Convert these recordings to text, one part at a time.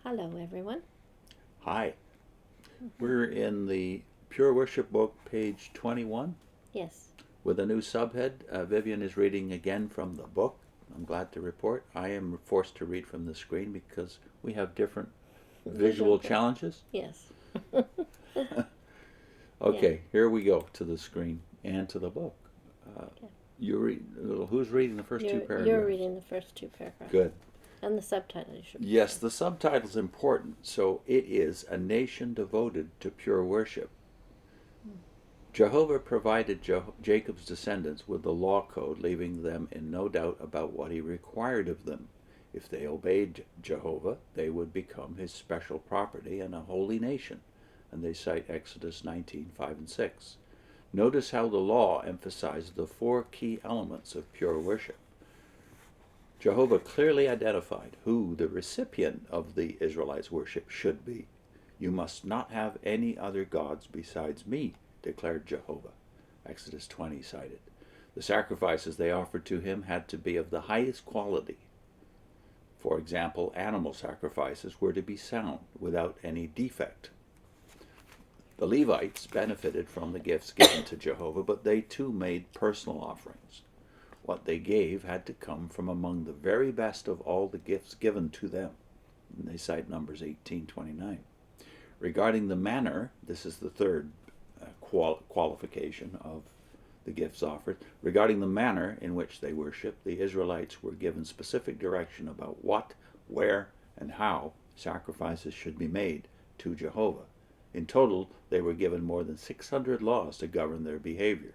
Hello, everyone. Hi. We're in the Pure Worship book, page 21, Yes. with a new subhead. Vivian is reading again from the book. I'm glad to report. I am forced to read from the screen because we have different visual challenges. Yes. Okay, here we go to the screen and to the book. Okay. Who's reading the first two paragraphs? You're reading the first two paragraphs. Good. And the subtitle you should. Yes, the subtitle is important. So it is a nation devoted to pure worship. Jehovah provided Jacob's descendants with the law code, leaving them in no doubt about what he required of them. If they obeyed Jehovah, they would become his special property and a holy nation. And they cite Exodus 19:5 and 6. Notice how the law emphasized the four key elements of pure worship. Jehovah clearly identified who the recipient of the Israelites' worship should be. You must not have any other gods besides me, declared Jehovah. Exodus 20 cited. The sacrifices they offered to him had to be of the highest quality. For example, animal sacrifices were to be sound, without any defect. The Levites benefited from the gifts given to Jehovah, but they too made personal offerings. What they gave had to come from among the very best of all the gifts given to them. And they cite Numbers 18:29. Regarding the manner, this is the third qualification of the gifts offered. Regarding the manner in which they worshiped, the Israelites were given specific direction about what, where, and how sacrifices should be made to Jehovah. In total, they were given more than 600 laws to govern their behavior,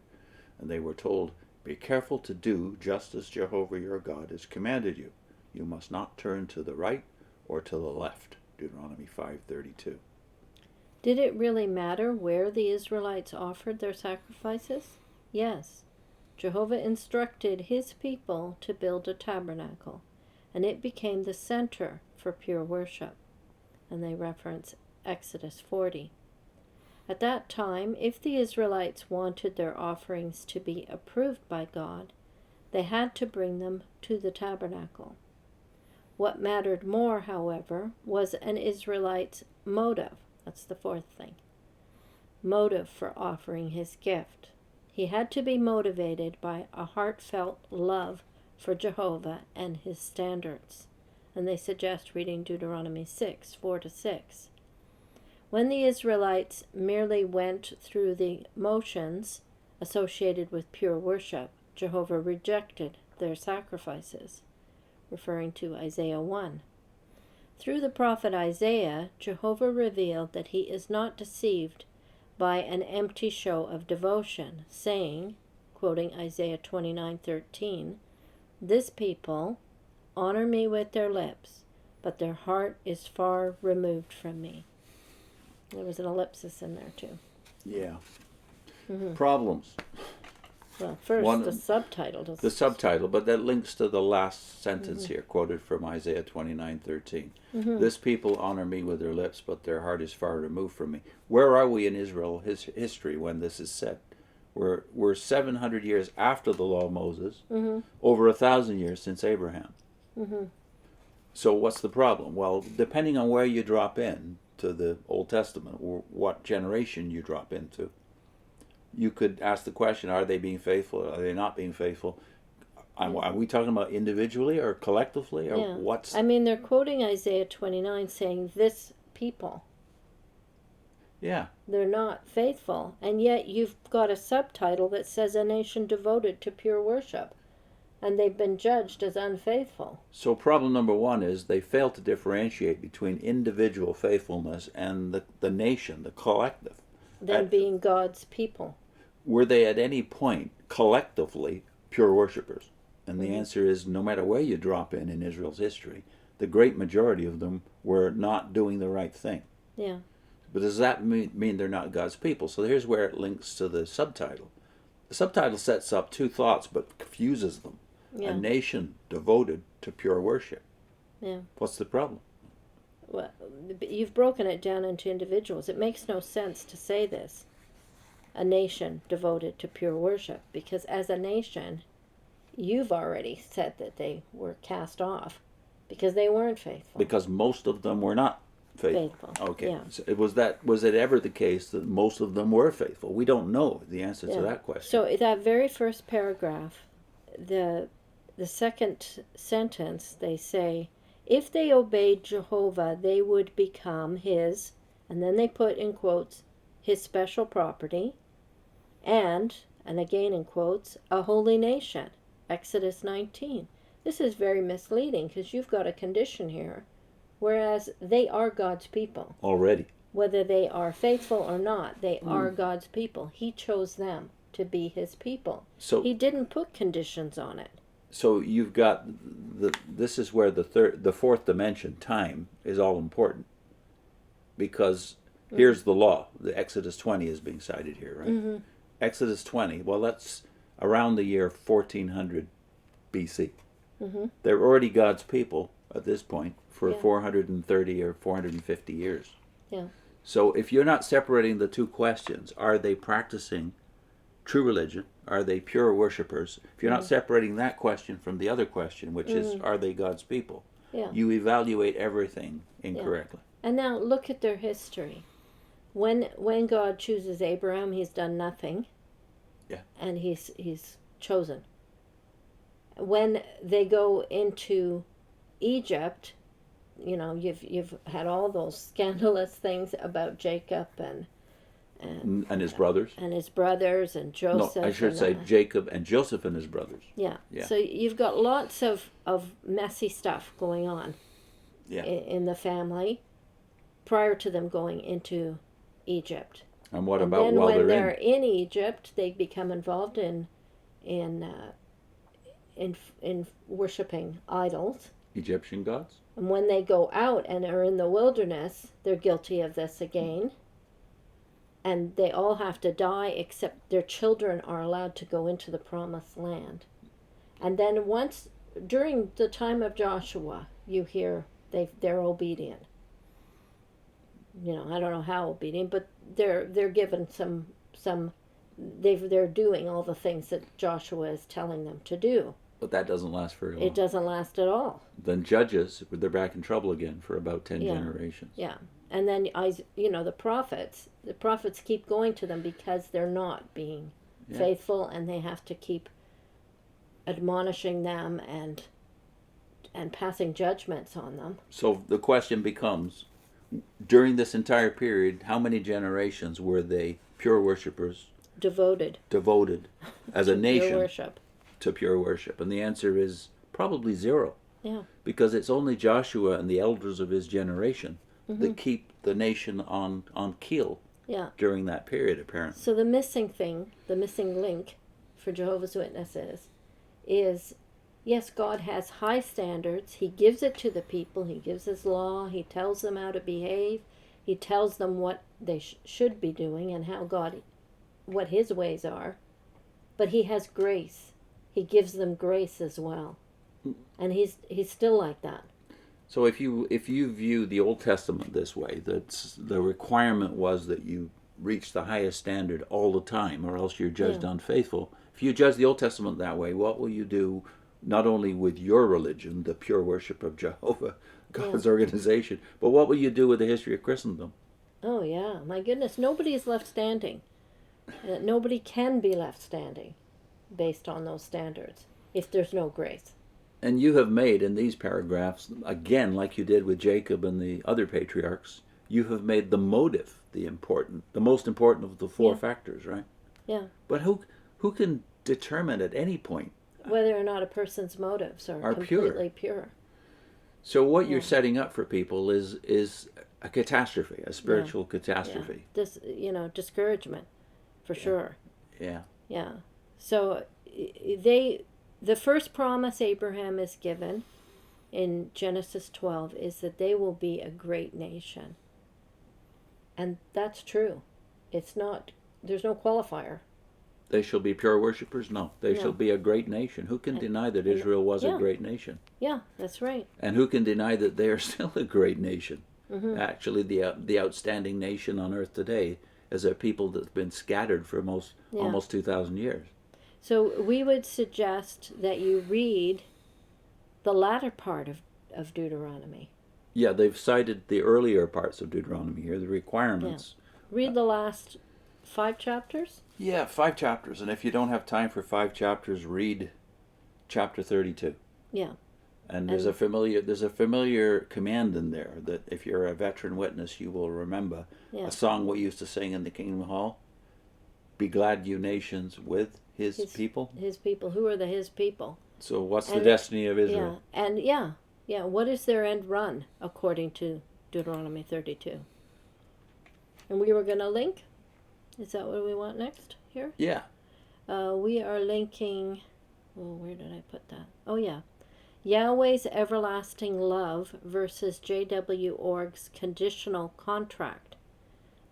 and they were told, "Be careful to do just as Jehovah your God has commanded you. You must not turn to the right or to the left." Deuteronomy 5:32. Did it really matter where the Israelites offered their sacrifices? Yes. Jehovah instructed his people to build a tabernacle, and it became the center for pure worship. And they reference Exodus 40. At that time, if the Israelites wanted their offerings to be approved by God, they had to bring them to the tabernacle. What mattered more, however, was an Israelite's motive. That's the fourth thing. Motive for offering his gift. He had to be motivated by a heartfelt love for Jehovah and his standards. And they suggest reading Deuteronomy 6:4-6. When the Israelites merely went through the motions associated with pure worship, Jehovah rejected their sacrifices, referring to Isaiah 1. Through the prophet Isaiah, Jehovah revealed that he is not deceived by an empty show of devotion, saying, quoting Isaiah 29:13, "This people honor me with their lips, but their heart is far removed from me." There was an ellipsis in there, too. Yeah. Problems. Well, first, the subtitle. The subtitle, but that links to the last sentence here, quoted from Isaiah 29:13. This people honor me with their lips, but their heart is far removed from me. Where are we in Israel's history when this is said? We're 700 years after the law of Moses, over 1,000 years since Abraham. So what's the problem? Well, depending on where you drop in to the Old Testament, or what generation you drop into, you could ask the question, are they being faithful? Are they not being faithful? Are we talking about individually or collectively? Or what's... I mean, they're quoting Isaiah 29 saying, "This people." Yeah. They're not faithful. And yet you've got a subtitle that says a nation devoted to pure worship. And they've been judged as unfaithful. So problem number one is they fail to differentiate between individual faithfulness and the nation, the collective. Them being God's people. Were they at any point collectively pure worshipers? And the answer is, no matter where you drop in Israel's history, the great majority of them were not doing the right thing. Yeah. But does that mean they're not God's people? So here's where it links to the subtitle. The subtitle sets up two thoughts but confuses them. Yeah. A nation devoted to pure worship. Yeah. What's the problem? Well, you've broken it down into individuals. It makes no sense to say this. A nation devoted to pure worship. Because as a nation, you've already said that they were cast off. Because they weren't faithful. Because most of them were not faithful. Okay. Yeah. So was it ever the case that most of them were faithful? We don't know the answer to that question. So that very first paragraph, the second sentence, they say, if they obeyed Jehovah, they would become his, and then they put in quotes, his special property, and again in quotes, a holy nation. Exodus 19. This is very misleading because you've got a condition here, whereas they are God's people. Already. Whether they are faithful or not, they are God's people. He chose them to be his people. So he didn't put conditions on it. So you've got this is where the fourth dimension, time, is all important, because here's the law. The Exodus 20 is being cited here, right? Mm-hmm. Exodus 20. Well, that's around the year 1400 BC. Mm-hmm. They're already God's people at this point for 430 or 450 years. Yeah. So if you're not separating the two questions, are they practicing true religion? Are they pure worshipers? If you're not separating that question from the other question, which is, are they God's people? You evaluate everything incorrectly. And now look at their history. When God chooses Abraham, he's done nothing. Yeah. And he's chosen. When they go into Egypt, you've had all those scandalous things about Jacob and his brothers. And his brothers and Joseph. No, I should say Jacob and Joseph and his brothers. Yeah. So you've got lots of messy stuff going on in the family prior to them going into Egypt. And what and about then while when they're in Egypt, they become involved in worshiping idols. Egyptian gods? And when they go out and are in the wilderness, they're guilty of this again. And they all have to die except their children are allowed to go into the promised land. And then once, during the time of Joshua, you hear they're obedient. I don't know how obedient, but they're given some they're doing all the things that Joshua is telling them to do. But that doesn't last very long. It doesn't last at all. Then Judges, they're back in trouble again for about 10 generations. Yeah. And then, the prophets keep going to them because they're not being faithful, and they have to keep admonishing them and passing judgments on them. So the question becomes, during this entire period, how many generations were they pure worshipers? Devoted as a nation pure worship. To pure worship. And the answer is probably 0. Yeah. Because it's only Joshua and the elders of his generation that keep the nation on keel during that period, apparently. So the missing link for Jehovah's Witnesses is, yes, God has high standards. He gives it to the people. He gives his law. He tells them how to behave. He tells them what they should be doing and what his ways are. But he has grace. He gives them grace as well. And he's still like that. So if you view the Old Testament this way, that the requirement was that you reach the highest standard all the time, or else you're judged unfaithful. If you judge the Old Testament that way, what will you do not only with your religion, the pure worship of Jehovah, God's organization, but what will you do with the history of Christendom? Oh yeah, my goodness, nobody is left standing. Nobody can be left standing based on those standards if there's no grace. And you have made in these paragraphs, again, like you did with Jacob and the other patriarchs, you have made the motive the most important of the 4 factors, right? Yeah. But who can determine at any point whether or not a person's motives are completely pure? So what you're setting up for people is a catastrophe, a spiritual catastrophe. Yeah. Discouragement, for sure. Yeah. Yeah. So the first promise Abraham is given in Genesis 12 is that they will be a great nation. And that's true. There's no qualifier. They shall be pure worshipers? No. They shall be a great nation. Who can deny that Israel was a great nation? Yeah, that's right. And who can deny that they are still a great nation? Mm-hmm. Actually, the outstanding nation on earth today is a people that's been scattered for almost 2,000 years. So we would suggest that you read the latter part of Deuteronomy. Yeah, they've cited the earlier parts of Deuteronomy here, the requirements. Read the last 5 chapters. Yeah, 5 chapters, and if you don't have time for 5 chapters, read chapter 32. Yeah. And there's a familiar command in there that if you're a veteran witness, you will remember. Yeah. A song we used to sing in the Kingdom Hall. Be glad, you nations, with his people. His people. Who are his people? So what's the destiny of Israel? Yeah, and what is their end run according to Deuteronomy 32? And we were going to link. Is that what we want next here? Yeah. We are linking. Oh, where did I put that? Oh, yeah. Yahweh's everlasting love versus J.W. Org's conditional contract.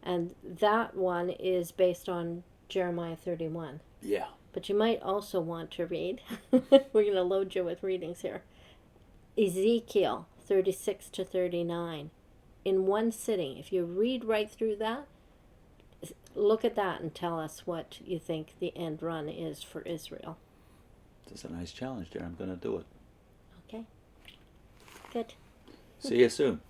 And that one is based on Jeremiah 31. Yeah. But you might also want to read, we're going to load you with readings here, Ezekiel 36 to 39 in one sitting. If you read right through that, look at that and tell us what you think the end run is for Israel. That's a nice challenge, dear. I'm going to do it. Okay. Good. See you soon.